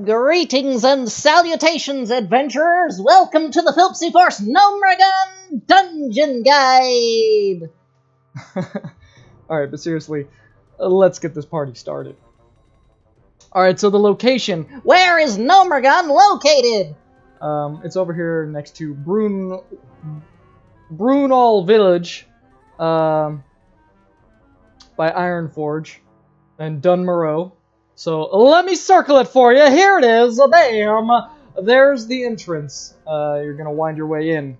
Greetings and salutations, adventurers! Welcome to the PhilpseyForce Gnomeregan Dungeon Guide! Alright, but seriously, let's get this party started. Alright, so the location. Where is Gnomeregan located? It's over here next to Brunel Village, by Ironforge, and Dun Morogh. So let me circle it for you. Here it is. Bam! There's the entrance. You're gonna wind your way in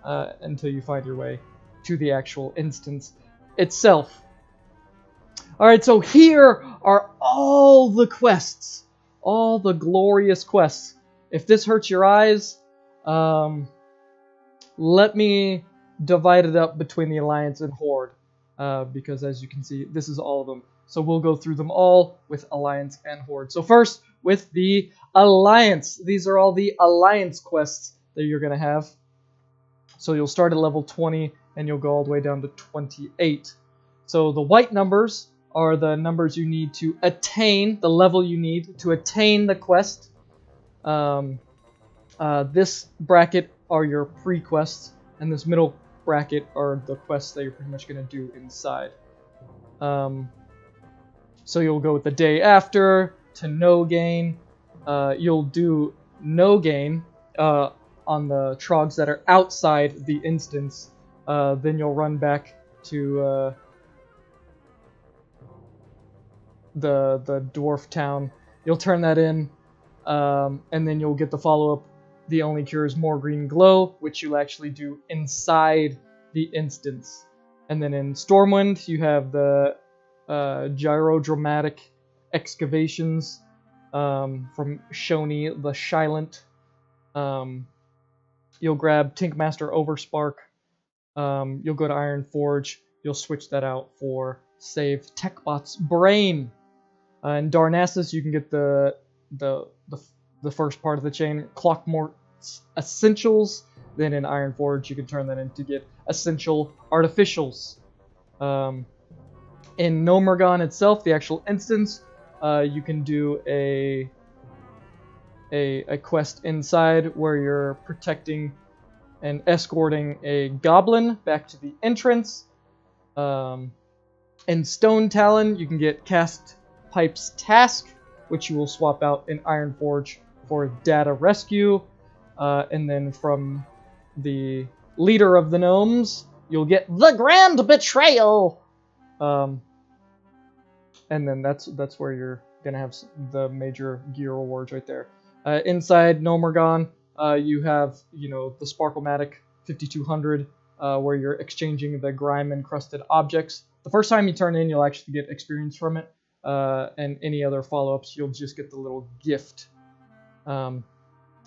until you find your way to the actual instance itself. Alright, so here are all the quests. All the glorious quests. If this hurts your eyes, let me divide it up between the Alliance and Horde. Because as you can see, this is all of them. So we'll go through them all with Alliance and Horde. So first, with the Alliance. These are all the Alliance quests that you're going to have. So you'll start at level 20, and you'll go all the way down to 28. So the white numbers are the numbers you need to attain, the level you need to attain the quest. This bracket are your pre-quests, and this middle bracket are the quests that you're pretty much going to do inside. So you'll go with the day after to no gain. You'll do no gain on the troggs that are outside the instance. Then you'll run back to the dwarf town. You'll turn that in, and then you'll get the follow-up. The only cure is more green glow, which you'll actually do inside the instance. And then in Stormwind, you have the gyrodramatic excavations from Shoni the Shylent. You'll grab Tinkmaster Overspark. You'll go to Ironforge. You'll switch that out for save Techbot's Brain. In Darnassus, you can get the first part of the chain, Clockmort's Essentials. Then in Ironforge, you can turn that in to get Essential Artificials. In Gnomeregan itself, the actual instance, you can do a quest inside where you're protecting and escorting a goblin back to the entrance. In Stone Talon, you can get Cast Pipe's Task, which you will swap out in Ironforge for Data Rescue. And then from the Leader of the Gnomes, you'll get The Grand Betrayal! And then that's where you're gonna have the major gear rewards right there. Inside Gnomeregan, you have the Sparklematic 5200, where you're exchanging the Grime-Encrusted objects. The first time you turn in, you'll actually get experience from it, and any other follow-ups, you'll just get the little gift. And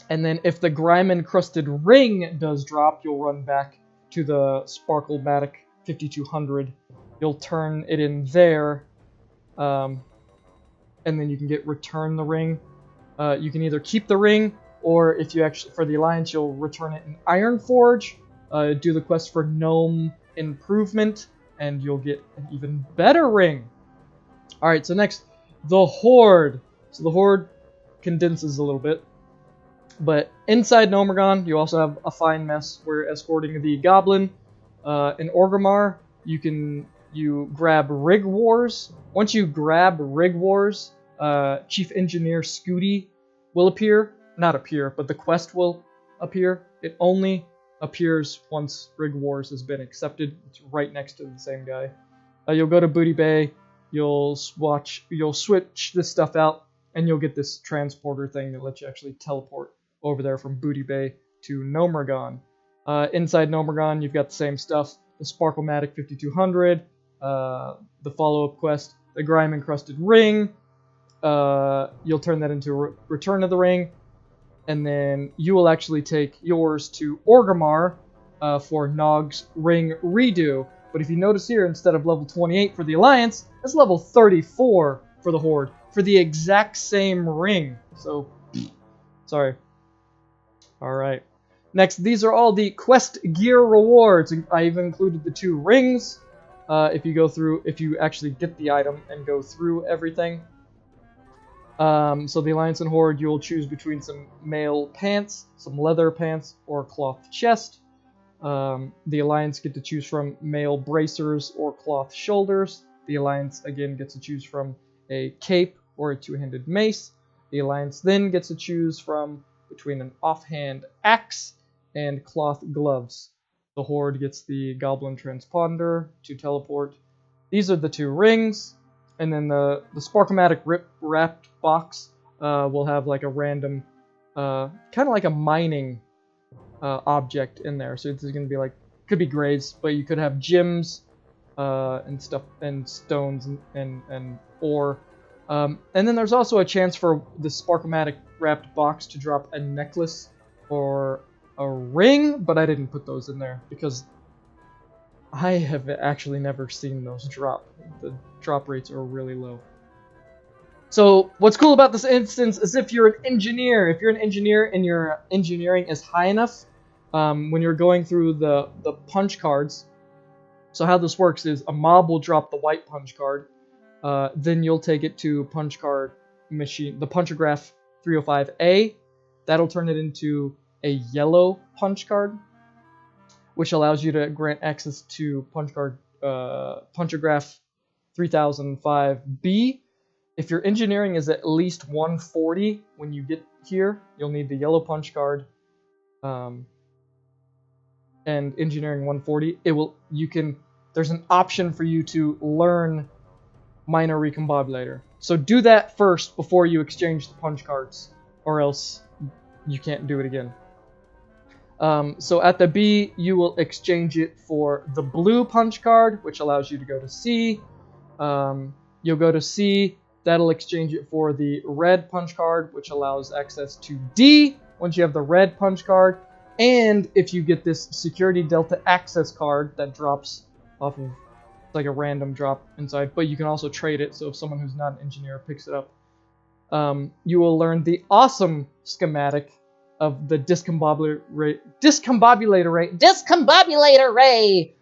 then if the Grime-Encrusted Ring does drop, you'll run back to the Sparklematic 5200. You'll turn it in there. And then you can get Return the Ring. You can either keep the ring, or if you actually, for the Alliance, you'll return it in Ironforge, do the quest for Gnome Improvement, and you'll get an even better ring. Alright, so next, the Horde. So the Horde condenses a little bit. But inside Gnomeregan, you also have a fine mess where you're escorting the Goblin. In Orgrimmar, you grab Rig Wars. Once you grab Rig Wars, Chief Engineer Scooty will appear. Not appear, but the quest will appear. It only appears once Rig Wars has been accepted. It's right next to the same guy. You'll go to Booty Bay. You'll switch this stuff out, and you'll get this transporter thing that lets you actually teleport over there from Booty Bay to Gnomeregan. Inside Gnomeregan, you've got the same stuff. The Sparklematic 5200, the follow-up quest, the Grime-Encrusted Ring. You'll turn that into Return of the Ring, and then you will actually take yours to Orgrimmar for Nog's Ring Redo. But if you notice here, instead of level 28 for the Alliance, it's level 34 for the Horde, for the exact same ring. So, sorry. Alright. Next, these are all the quest gear rewards. I've included the 2 rings. If you actually get the item and go through everything. So the Alliance and Horde, you'll choose between some mail pants, some leather pants, or a cloth chest. The Alliance get to choose from mail bracers or cloth shoulders. The Alliance again gets to choose from a cape or a two-handed mace. The Alliance then gets to choose from between an offhand axe and cloth gloves. The Horde gets the Goblin Transponder to teleport. These are the 2 rings, and then the Sparkomatic wrapped box will have like a random, kind of like a mining object in there. So it's going to be like, could be grades, but you could have gems and stuff, and stones and ore. And then there's also a chance for the Sparkomatic wrapped box to drop a necklace or a ring, but I didn't put those in there because I have actually never seen those drop. The drop rates are really low. So what's cool about this instance is if you're an engineer and your engineering is high enough, when you're going through the punch cards, so how this works is a mob will drop the white punch card, then you'll take it to punch card machine, the Punchograph 305A. That'll turn it into a yellow punch card, which allows you to grant access to punch card Punchograph 3005B. If your engineering is at least 140 when you get here, you'll need the yellow punch card. And engineering 140, there's an option for you to learn minor recombobulator. So do that first before you exchange the punch cards, or else you can't do it again. So at the B, you will exchange it for the blue punch card, which allows you to go to C. You'll go to C, that'll exchange it for the red punch card, which allows access to D once you have the red punch card. And if you get this Security Delta Access card that drops off of, like a random drop inside, but you can also trade it, so if someone who's not an engineer picks it up, you will learn the awesome schematic of the discombobulator ray.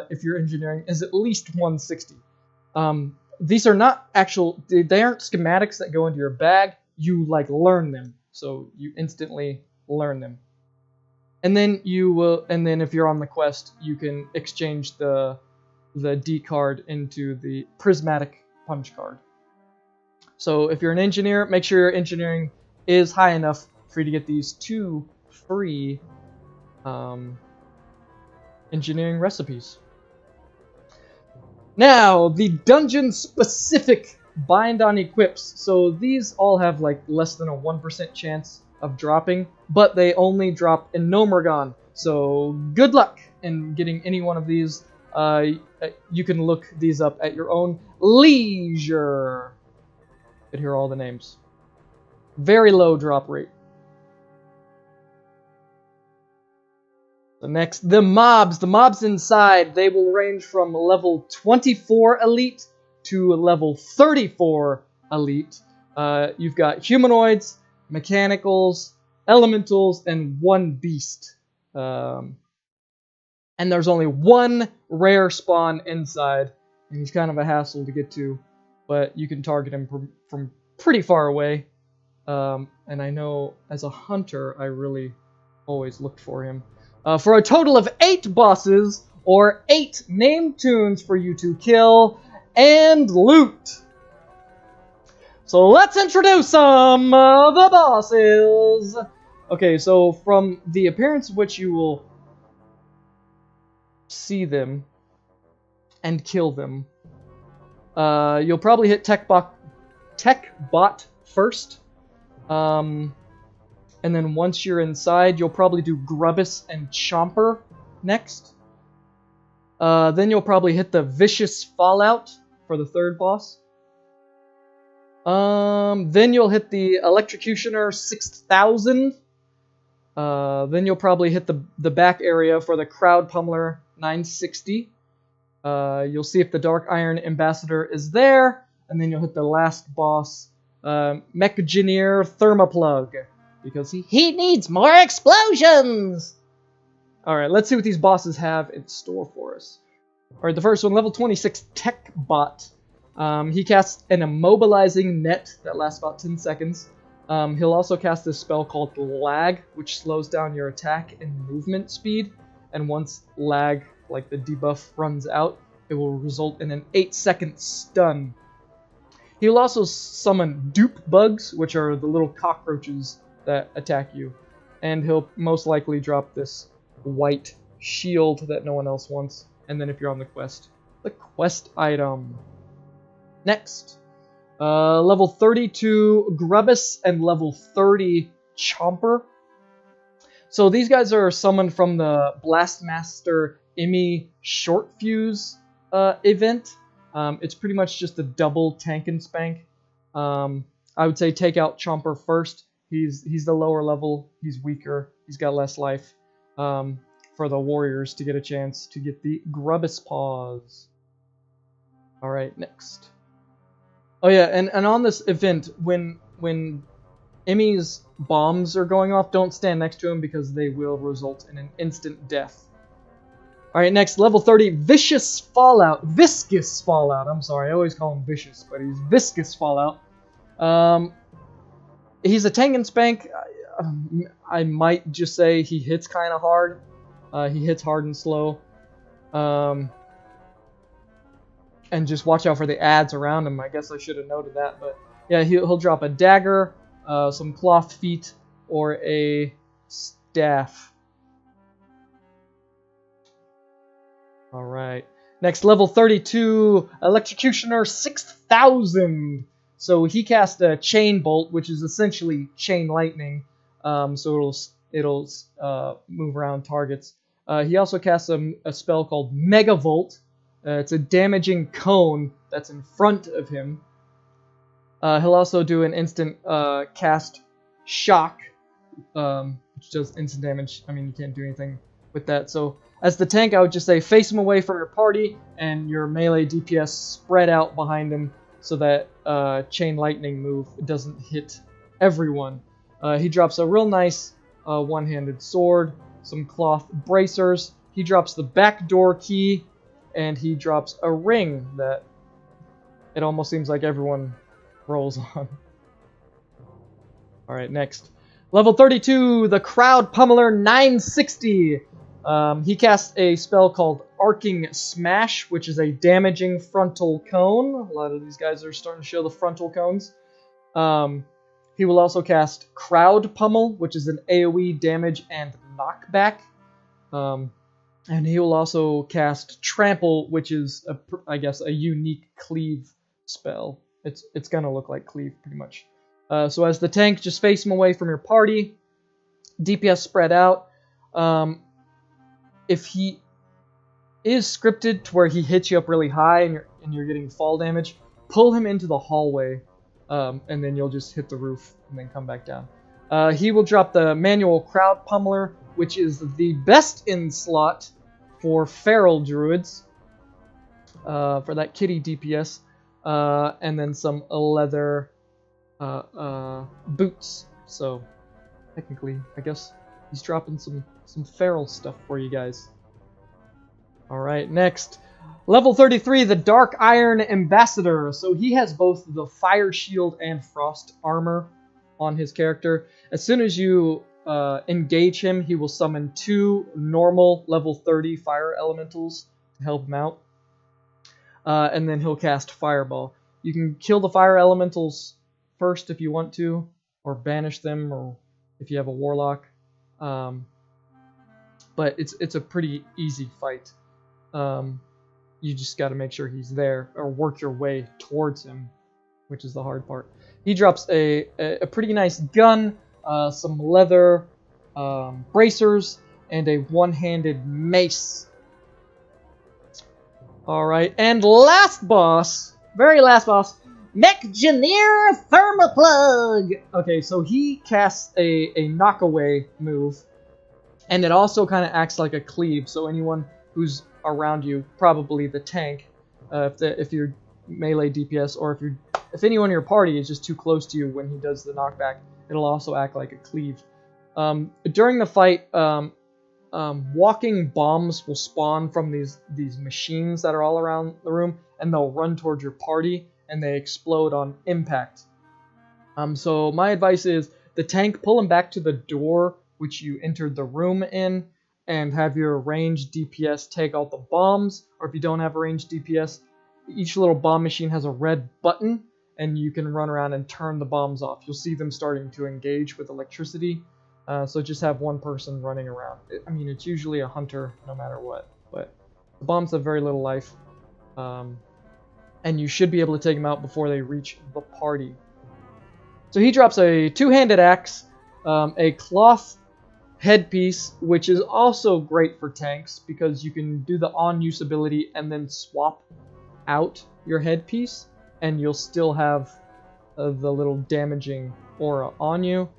If your engineering is at least 160. These are not actual, they aren't schematics that go into your bag. You like learn them, so you instantly learn them. And then if you're on the quest, you can exchange the D card into the prismatic punch card. So if you're an engineer, make sure your engineering is high enough for you to get these 2 free engineering recipes. Now, the dungeon-specific bind on equips. So these all have like less than a 1% chance of dropping, but they only drop in Gnomeregan. So good luck in getting any one of these. You can look these up at your own leisure. You can hear all the names. Very low drop rate. The next, the mobs. The mobs inside, they will range from level 24 elite to level 34 elite. You've got humanoids, mechanicals, elementals, and 1 beast. And there's only 1 rare spawn inside, and he's kind of a hassle to get to, but you can target him from pretty far away. And I know as a hunter, I really always looked for him. For a total of 8 bosses, or 8 name tunes for you to kill and loot. So let's introduce some of the bosses. Okay, so from the appearance of which you will see them and kill them, you'll probably hit Techbot first. And then once you're inside, you'll probably do Grubbis and Chomper next. Then you'll probably hit the Viscous Fallout for the 3rd boss. Then you'll hit the Electrocutioner 6000. Then you'll probably hit the back area for the Crowd Pummeler 960. You'll see if the Dark Iron Ambassador is there. And then you'll hit the last boss, Mekgineer Thermaplugg, because he needs more explosions! Alright, let's see what these bosses have in store for us. Alright, the first one, level 26, Techbot. He casts an immobilizing net that lasts about 10 seconds. He'll also cast this spell called Lag, which slows down your attack and movement speed. And once Lag, like the debuff, runs out, it will result in an 8-second stun. He will also summon dupe bugs, which are the little cockroaches that attack you. And he'll most likely drop this white shield that no one else wants. And then if you're on the quest item. Next, level 32 Grubbis and level 30 Chomper. So these guys are summoned from the Blastmaster Emmy Short Fuse event. It's pretty much just a double tank and spank. I would say take out Chomper first. He's the lower level. He's weaker. He's got less life. For the warriors to get a chance to get the Grubbis paws. All right, next. Oh yeah, and on this event, when Emmy's bombs are going off, don't stand next to him because they will result in an instant death. Alright, next, level 30, Viscous Fallout. Viscous Fallout, I'm sorry, I always call him Vicious, but he's Viscous Fallout. He's a tank and spank. I might just say he hits kind of hard. He hits hard and slow. And just watch out for the ads around him. I guess I should have noted that, but yeah, he'll drop a dagger, some cloth feet, or a staff. Alright. Next, level 32, Electrocutioner 6000. So he cast a Chain Bolt, which is essentially Chain Lightning. So it'll move around targets. He also casts a spell called Megavolt. It's a damaging cone that's in front of him. He'll also do an instant cast Shock, which does instant damage. I mean, you can't do anything with that. So as the tank, I would just say face him away from your party, and your melee DPS spread out behind him so that Chain Lightning move doesn't hit everyone. He drops a real nice one-handed sword, some cloth bracers. He drops the backdoor key, and he drops a ring that it almost seems like everyone rolls on. Alright, next. Level 32, the Crowd Pummeler 960. He casts a spell called Arcing Smash, which is a damaging frontal cone. A lot of these guys are starting to show the frontal cones. He will also cast Crowd Pummel, which is an AoE damage and knockback. And he will also cast Trample, which is, I guess, a unique cleave spell. It's gonna look like cleave, pretty much. So as the tank, just face him away from your party. DPS spread out. If he is scripted to where he hits you up really high and you're getting fall damage, pull him into the hallway, and then you'll just hit the roof and then come back down. He will drop the manual Crowd Pummeler, which is the best in slot for feral druids, for that kitty DPS, and then some leather boots. So technically, I guess he's dropping some feral stuff for you guys. Alright, next. Level 33, the Dark Iron Ambassador. So he has both the Fire Shield and Frost Armor on his character. As soon as you engage him, he will summon 2 normal level 30 fire elementals to help him out. And then he'll cast Fireball. You can kill the fire elementals first if you want to, or banish them, or if you have a warlock. But it's a pretty easy fight. You just got to make sure he's there, or work your way towards him, which is the hard part. He drops a pretty nice gun, some leather bracers, and a one-handed mace. Alright, and last boss, very last boss, Mekgineer Thermaplugg. Okay, so he casts a knockaway move, and it also kind of acts like a cleave, so anyone who's around you, probably the tank, if you're melee DPS, or if anyone in your party is just too close to you when he does the knockback, it'll also act like a cleave. During the fight, walking bombs will spawn from these machines that are all around the room, and they'll run towards your party, and they explode on impact. So my advice is the tank, pull them back to the door which you entered the room in, and have your ranged DPS take out the bombs. Or if you don't have a ranged DPS, each little bomb machine has a red button, and you can run around and turn the bombs off. You'll see them starting to engage with electricity. So just have one person running around. I mean, it's usually a hunter no matter what, but the bombs have very little life. And you should be able to take them out before they reach the party. So he drops a two-handed axe, a cloth headpiece, which is also great for tanks because you can do the on-use ability and then swap out your headpiece, and you'll still have the little damaging aura on you.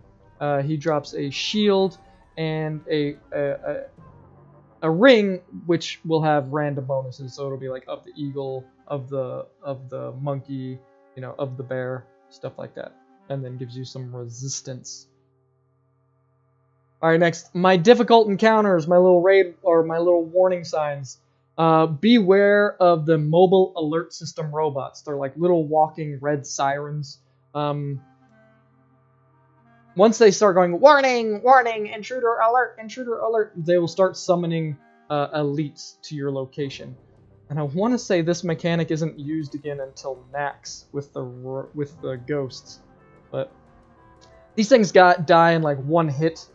He drops a shield and a ring, which will have random bonuses. So it'll be like of the eagle, of the monkey, you know, of the bear, stuff like that, and then gives you some resistance. All right, next, my difficult encounters, my little raid or my little warning signs. Beware of the mobile alert system robots. They're like little walking red sirens. Once they start going, warning, warning, intruder alert, they will start summoning elites to your location. And I want to say this mechanic isn't used again until max with the ghosts. But these things die in like one hit.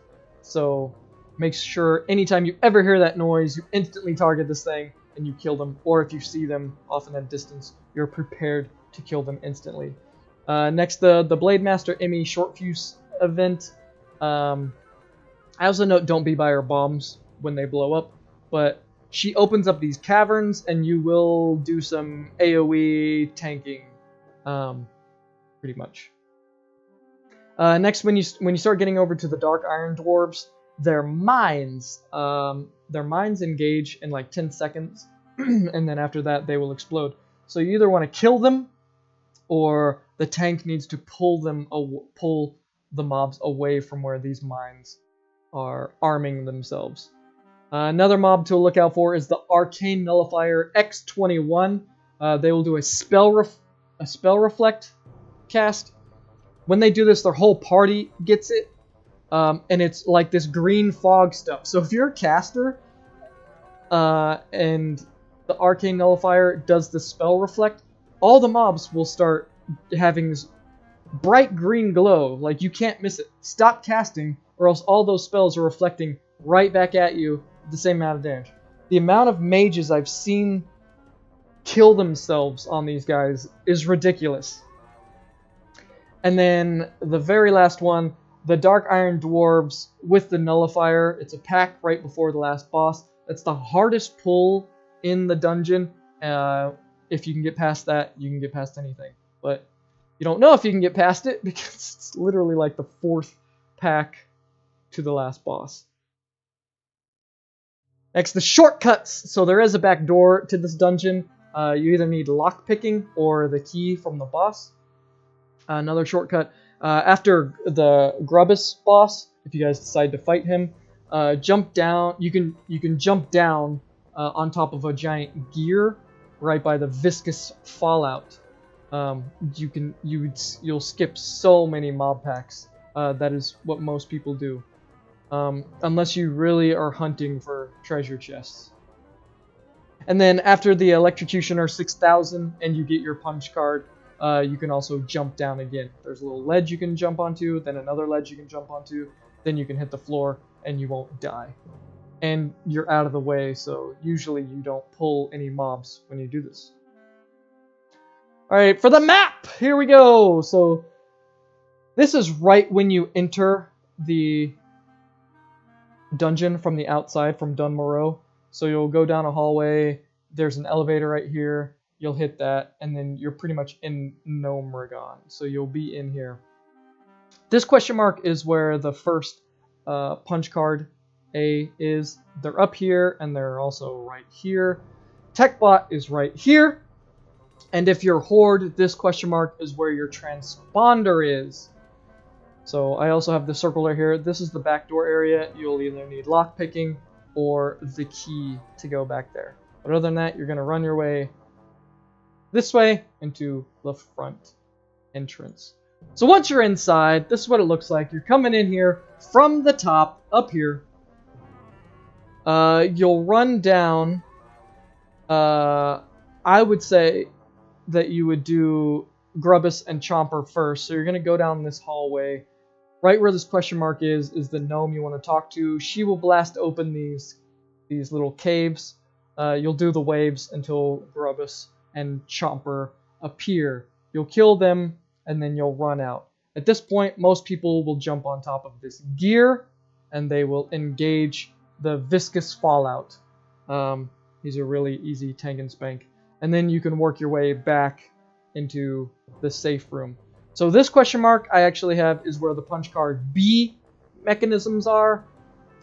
So make sure anytime you ever hear that noise, you instantly target this thing and you kill them. Or if you see them often at distance, you're prepared to kill them instantly. Next, the Blade Master Emmy short fuse event. I also note don't be by her bombs when they blow up, but she opens up these caverns and you will do some AoE tanking, pretty much. Next, when you start getting over to the Dark Iron Dwarves, their mines engage in like 10 seconds, and then after that they will explode. So you either want to kill them, or the tank needs to pull the mobs away from where these mines are arming themselves. Another mob to look out for is the Arcane Nullifier X21. They will do a spell reflect cast. When they do this, their whole party gets it, and it's like this green fog stuff. So if you're a caster, and the Arcane Nullifier does the spell reflect, all the mobs will start having this bright green glow. Like, you can't miss it. Stop casting, or else all those spells are reflecting right back at you the same amount of damage. The amount of mages I've seen kill themselves on these guys is ridiculous. And then the very last one, the Dark Iron Dwarves with the Nullifier. It's a pack right before the last boss. That's the hardest pull in the dungeon. If you can get past that, you can get past anything. But you don't know if you can get past it because it's literally like the 4th pack to the last boss. Next, the shortcuts. So there is a back door to this dungeon. You either need lockpicking or the key from the boss. Another shortcut, after the Grubbis boss, if you guys decide to fight him, jump down. You can jump down on top of a giant gear right by the Viscous Fallout. You'll skip so many mob packs. That is what most people do, unless you really are hunting for treasure chests. And then after the Electrocutioner 6000 and you get your punch card, you can also jump down again. There's a little ledge you can jump onto, then another ledge you can jump onto, then you can hit the floor and you won't die. And you're out of the way, so usually you don't pull any mobs when you do this. Alright, for the map! Here we go! So, this is right when you enter the dungeon from the outside, from Dun Morogh. So you'll go down a hallway, there's an elevator right here, you'll hit that, and then you're pretty much in Gnomeregan. So you'll be in here. This question mark is where the first punch card A is. They're up here, and they're also right here. Techbot is right here. And if you're Horde, this question mark is where your transponder is. So I also have the circle right here. This is the backdoor area. You'll either need lockpicking or the key to go back there. But other than that, you're going to run your way this way into the front entrance. So once you're inside, this is what it looks like. You're coming in here from the top, up here. You'll run down. I would say that you would do Grubbis and Chomper first. So you're going to go down this hallway. Right where this question mark is the gnome you want to talk to. She will blast open these little caves. You'll do the waves until Grubbis and Chomper appear. You'll kill them, and then you'll run out. At this point, most people will jump on top of this gear, and they will engage the Viscous Fallout. These are really easy tank and spank. And then you can work your way back into the safe room. So this question mark I actually have is where the punch card B mechanisms are.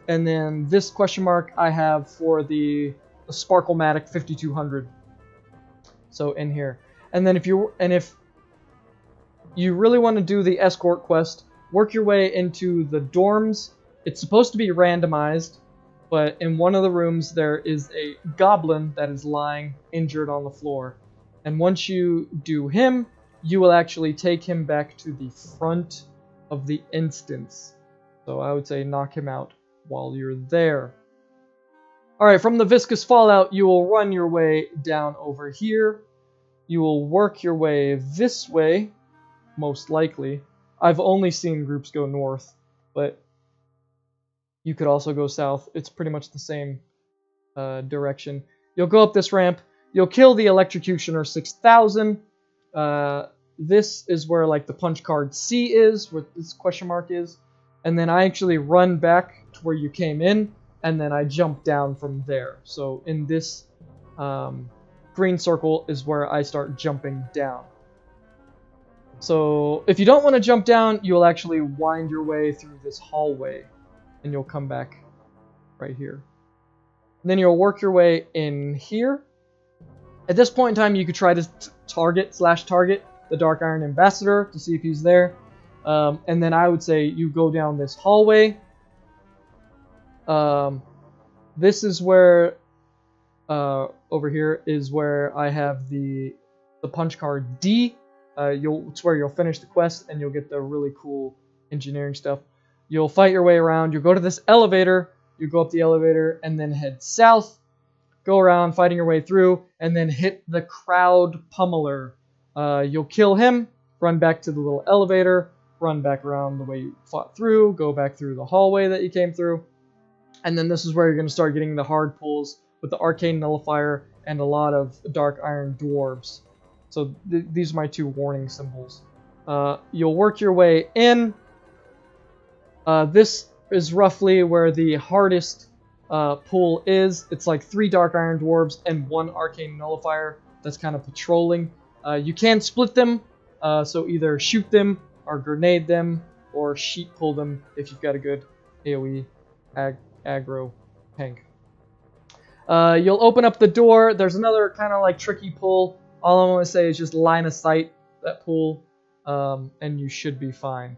And then this question mark I have for the Sparklematic 5200. So in here. And then if you really want to do the escort quest, work your way into the dorms. It's supposed to be randomized, but in one of the rooms there is a goblin that is lying injured on the floor. And once you do him, you will actually take him back to the front of the instance. So I would say knock him out while you're there. Alright, from the Viscous Fallout, you will run your way down over here. You will work your way this way, most likely. I've only seen groups go north, but you could also go south. It's pretty much the same direction. You'll go up this ramp. You'll kill the Electrocutioner 6000. This is where like the punch card C is, where this question mark is. And then I actually run back to where you came in, and then I jump down from there. So in this green circle is where I start jumping down. So if you don't want to jump down, you'll actually wind your way through this hallway, and you'll come back right here. And then you'll work your way in here. At this point in time, you could try to target the Dark Iron Ambassador to see if he's there. And then I would say you go down this hallway. This is where, over here is where I have the punch card D. It's where you'll finish the quest and you'll get the really cool engineering stuff. You'll fight your way around. You'll go to this elevator. You go up the elevator and then head south. Go around fighting your way through and then hit the crowd pummeler. You'll kill him, run back to the little elevator, run back around the way you fought through, go back through the hallway that you came through. And then this is where you're going to start getting the hard pulls with the Arcane Nullifier and a lot of Dark Iron Dwarves. So these are my two warning symbols. You'll work your way in. This is roughly where the hardest pull is. It's like 3 Dark Iron Dwarves and 1 Arcane Nullifier that's kind of patrolling. You can split them, so either shoot them or grenade them or sheet pull them if you've got a good AoE aggro tank. You'll open up the door. There's another kind of like tricky pull. All I want to say is just line of sight that pull, and you should be fine.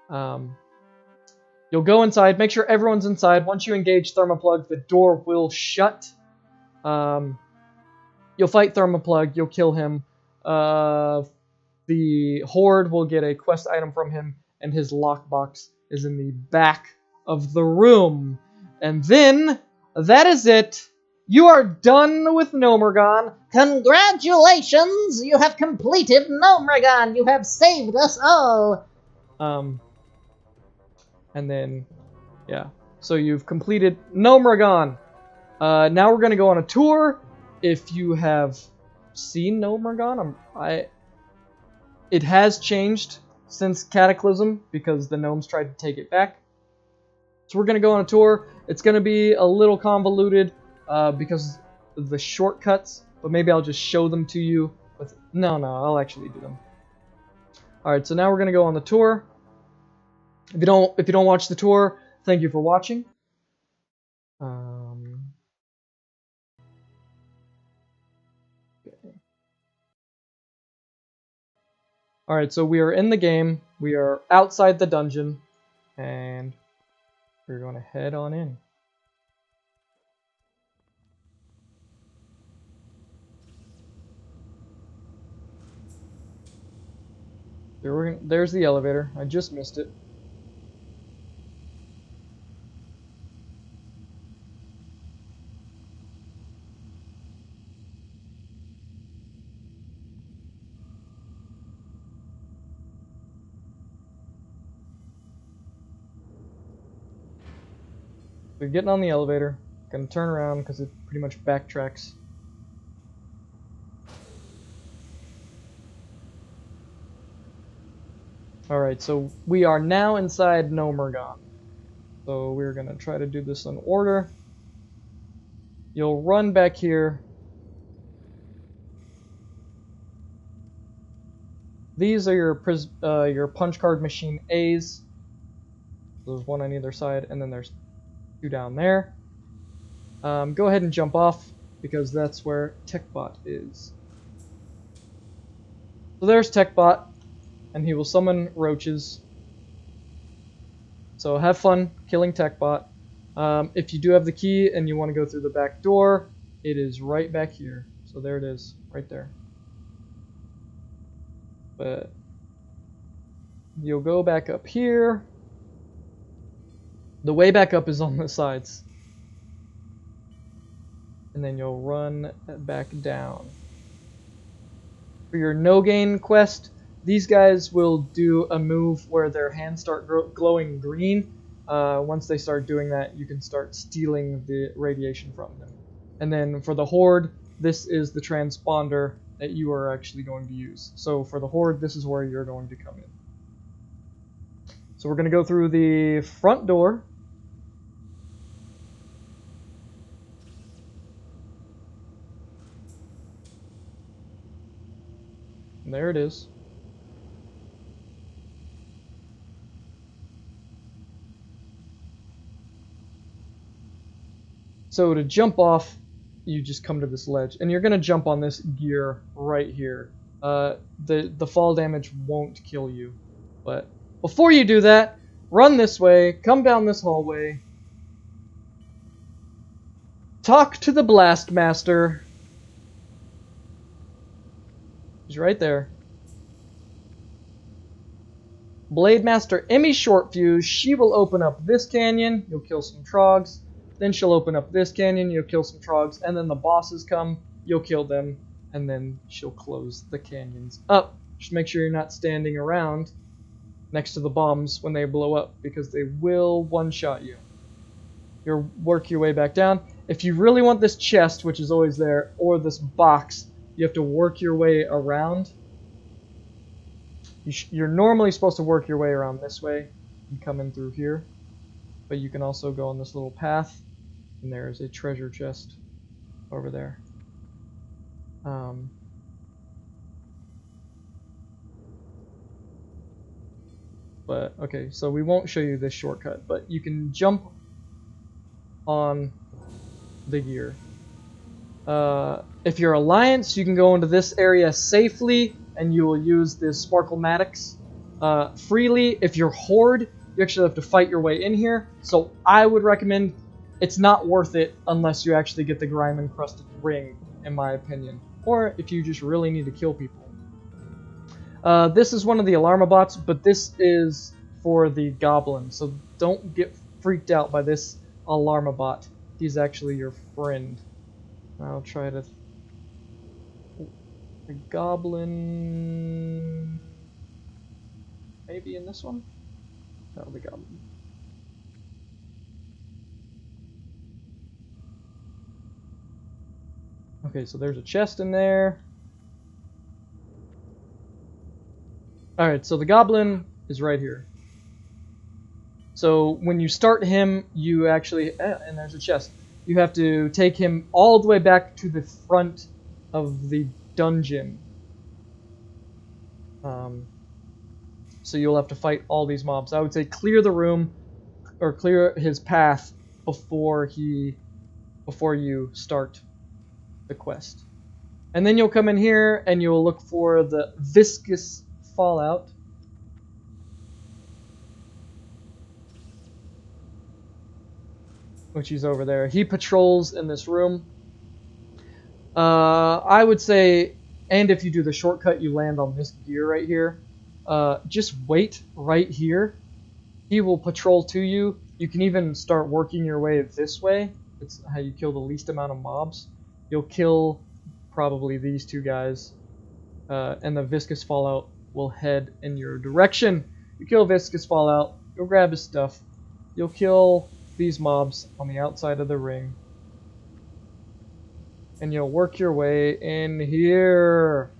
You'll go inside. Make sure everyone's inside. Once you engage Thermaplugg, the door will shut. You'll fight Thermaplugg. You'll kill him. The Horde will get a quest item from him, and his lockbox is in the back of the room. And then, that is it. You are done with Gnomeregan. Congratulations! You have completed Gnomeregan! You have saved us all! And then, yeah. So you've completed Gnomeregan. Now we're going to go on a tour. If you have seen Gnomeregan, it has changed since Cataclysm because the gnomes tried to take it back. So we're going to go on a tour. It's going to be a little convoluted because of the shortcuts, but maybe I'll just show them to you. No, I'll actually do them. Alright, so now we're going to go on the tour. If you don't watch the tour, thank you for watching. Okay. Alright, so we are in the game. We are outside the dungeon, and we're going to head on in. There's the elevator. I just missed it. We're getting on the elevator. Gonna turn around because it pretty much backtracks. Alright, so we are now inside Gnomeregan. So we're gonna try to do this in order. You'll run back here. These are your punch card machine A's. There's one on either side, and then there's two down there. Go ahead and jump off, because that's where Techbot is. So there's Techbot, and he will summon roaches. So have fun killing Techbot. If you do have the key and you want to go through the back door, it is right back here. So there it is, right there. But you'll go back up here. The way back up is on the sides. And then you'll run back down. For your no gain quest, these guys will do a move where their hands start glowing green. Once they start doing that, you can start stealing the radiation from them. And then for the Horde, this is the transponder that you are actually going to use. So for the Horde, this is where you're going to come in. So we're going to go through the front door. And there it is. So to jump off, you just come to this ledge, and you're gonna jump on this gear right here. The fall damage won't kill you, but before you do that, run this way, come down this hallway, talk to the Blast Master. He's right there. Blade Master Emmy Shortfuse, she will open up this canyon, you'll kill some troggs. Then she'll open up this canyon, you'll kill some troggs, and then the bosses come, you'll kill them, and then she'll close the canyons up. Just make sure you're not standing around next to the bombs when they blow up, because they will one-shot you. You'll work your way back down. If you really want this chest, which is always there, or this box, you have to work your way around. You're normally supposed to work your way around this way and come in through here. But you can also go on this little path, and there is a treasure chest over there. But okay, so we won't show you this shortcut, but you can jump on the gear. If you're Alliance, you can go into this area safely, and you will use the Sparklematics freely. If you're Horde, you actually have to fight your way in here, so I would recommend it's not worth it unless you actually get the Grime-Encrusted Ring, in my opinion, or if you just really need to kill people. This is one of the Alarmabots, but this is for the Goblin, so don't get freaked out by this Alarmabot. He's actually your friend. I'll try to... The Goblin... Maybe in this one? No, the Goblin. Okay, so there's a chest in there. Alright, so the Goblin is right here. So when you start him, you actually... and there's a chest. You have to take him all the way back to the front of the dungeon. So you'll have to fight all these mobs. I would say clear the room, or clear his path before you start the quest. And then you'll come in here and you'll look for the Viscous Fallout. Which is over there. He patrols in this room. I would say, and if you do the shortcut, you land on this gear right here. just wait right here. He will patrol to you. You can even start working your way this way. It's how you kill the least amount of mobs. You'll kill probably these two guys, and the Viscous Fallout will head in your direction. You kill Viscous Fallout, you'll grab his stuff. You'll kill these mobs on the outside of the ring. And you'll work your way in here.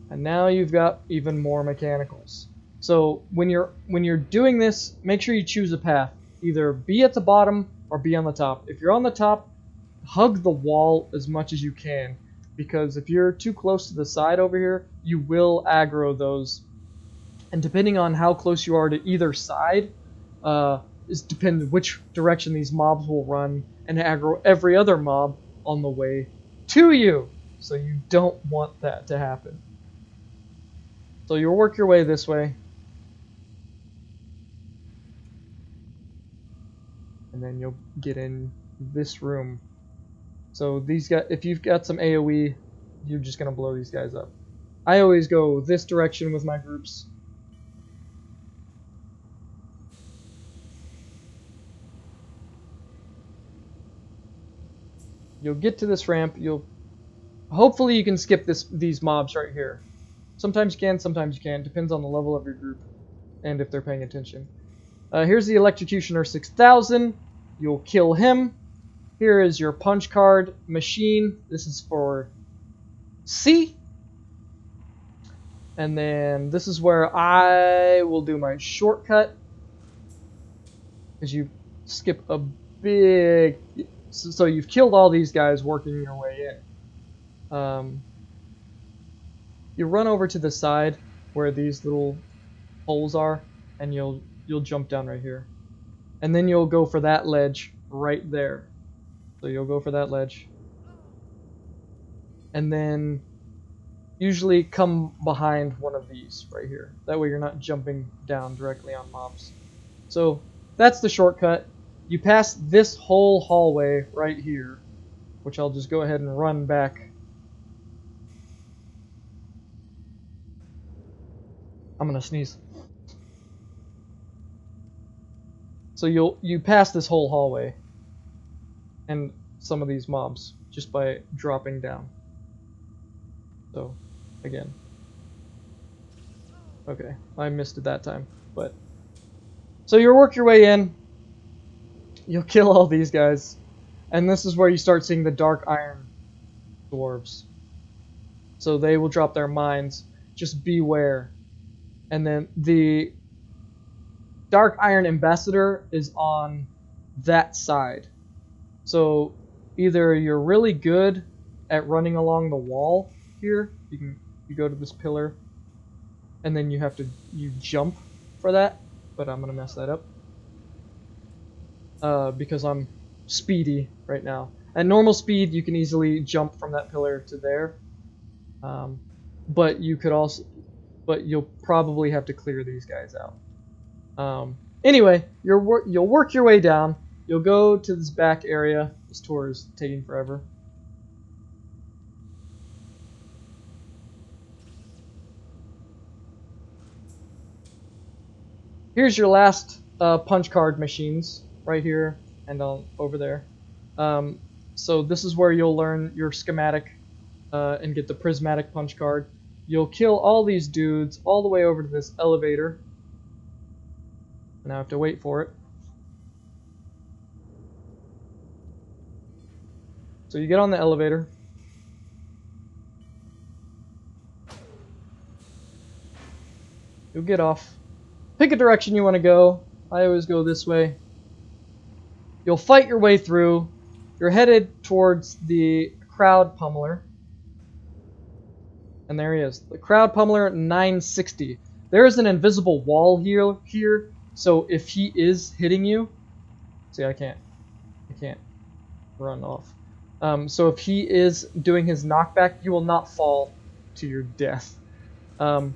And now you've got even more mechanicals. So when you're doing this, make sure you choose a path. Either be at the bottom or be on the top. If you're on the top, hug the wall as much as you can, because if you're too close to the side over here, you will aggro those. And depending on how close you are to either side, is dependent which direction these mobs will run and aggro every other mob on the way to you. So you don't want that to happen. So you'll work your way this way. And then you'll get in this room. So these guys, if you've got some AoE, you're just gonna blow these guys up. I always go this direction with my groups. You'll get to this ramp. Hopefully you can skip these mobs right here. Sometimes you can, sometimes you can't. Depends on the level of your group and if they're paying attention. Here's the Electrocutioner 6000. You'll kill him. Here is your punch card machine. This is for C. And then this is where I will do my shortcut. Because you skip a big... So you've killed all these guys working your way in. You run over to the side where these little holes are, and you'll jump down right here. And then you'll go for that ledge right there. So you'll go for that ledge. And then usually come behind one of these right here. That way you're not jumping down directly on mobs. So that's the shortcut. You pass this whole hallway right here, which I'll just go ahead and run back. I'm gonna sneeze. So you pass this whole hallway and some of these mobs just by dropping down. So again. Okay, I missed it that time, but so you'll work your way in. You'll kill all these guys, and this is where you start seeing the dark iron dwarves. So they will drop their mines. Just beware. And then the Dark Iron Ambassador is on that side. So either you're really good at running along the wall here. You go to this pillar, and then you jump for that. But I'm gonna mess that up because I'm speedy right now. At normal speed, you can easily jump from that pillar to there. But you'll probably have to clear these guys out. Anyway, you'll work your way down. You'll go to this back area. This tour is taking forever. Here's your last punch card machines right here and over there. So this is where you'll learn your schematic and get the prismatic punch card. You'll kill all these dudes all the way over to this elevator. And I have to wait for it. So you get on the elevator. You'll get off. Pick a direction you want to go. I always go this way. You'll fight your way through. You're headed towards the Crowd Pummeler. And there he is. The Crowd Pummeler 960. There is an invisible wall here, so if he is hitting you... See, I can't run off. So if he is doing his knockback, you will not fall to your death. And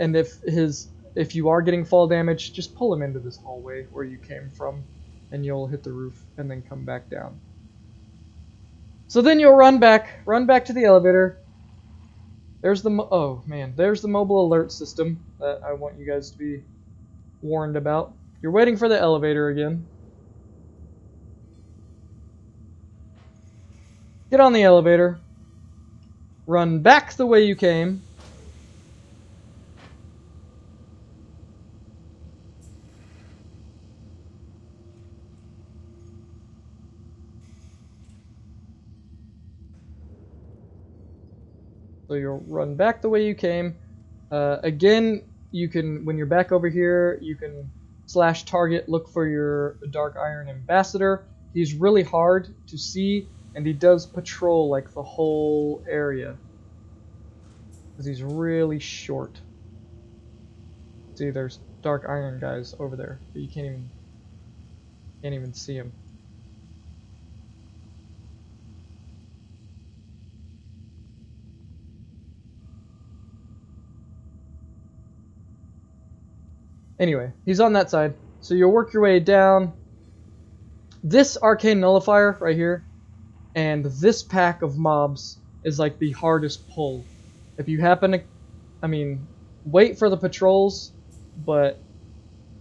if you are getting fall damage, just pull him into this hallway where you came from, and you'll hit the roof and then come back down. So then you'll run back to the elevator. There's the oh man, there's the mobile alert system that I want you guys to be warned about. You're waiting for the elevator again. Get on the elevator. Run back the way you came. So you'll run back the way you came. Again, you can, when you're back over here, you can /target, look for your Dark Iron Ambassador. He's really hard to see, and he does patrol like the whole area. Because he's really short. See, there's Dark Iron guys over there, but you can't even see him. Anyway, he's on that side. So you'll work your way down. This Arcane Nullifier right here, and this pack of mobs is like the hardest pull. If you happen to, I mean, wait for the patrols, but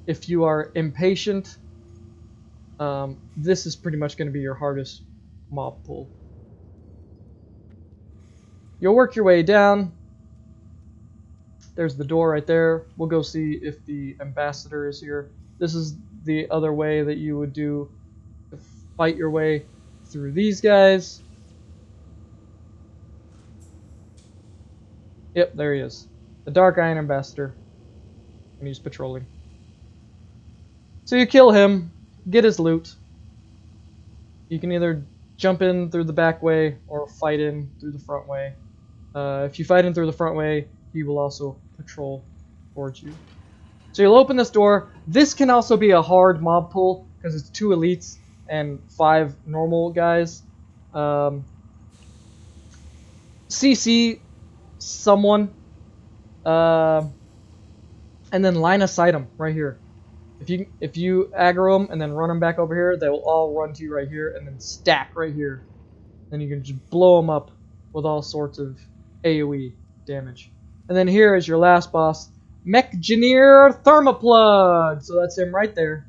if you are impatient, this is pretty much going to be your hardest mob pull. You'll work your way down. There's the door right there. We'll go see if the ambassador is here. This is the other way that you would do to fight your way through these guys. Yep, there he is. The Dark Iron Ambassador. And he's patrolling. So you kill him, get his loot. You can either jump in through the back way or fight in through the front way. If you fight in through the front way, he will also patrol towards you. So you'll open this door. This can also be a hard mob pull because it's 2 elites and 5 normal guys. CC someone, and then line of sight them right here. If you aggro them and then run them back over here, they will all run to you right here and then stack right here. Then you can just blow them up with all sorts of AoE damage. And then here is your last boss, Mekgineer Thermaplugg. So that's him right there.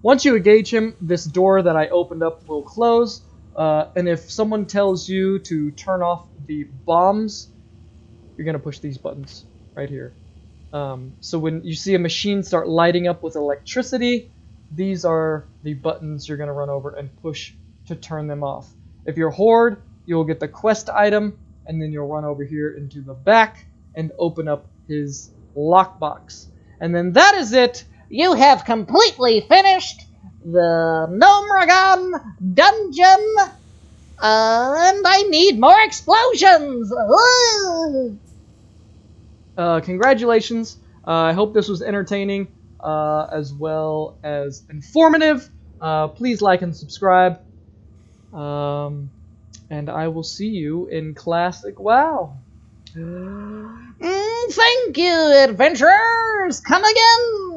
Once you engage him, this door that I opened up will close. And if someone tells you to turn off the bombs, you're going to push these buttons right here. So when you see a machine start lighting up with electricity, these are the buttons you're going to run over and push to turn them off. If you're Horde, you'll get the quest item, and then you'll run over here into the back and open up his lockbox. And then that is it. You have completely finished the Gnomeregan dungeon, and I need more explosions. Congratulations. I hope this was entertaining as well as informative. Please like and subscribe. And I will see you in Classic WoW. Thank you, adventurers! Come again!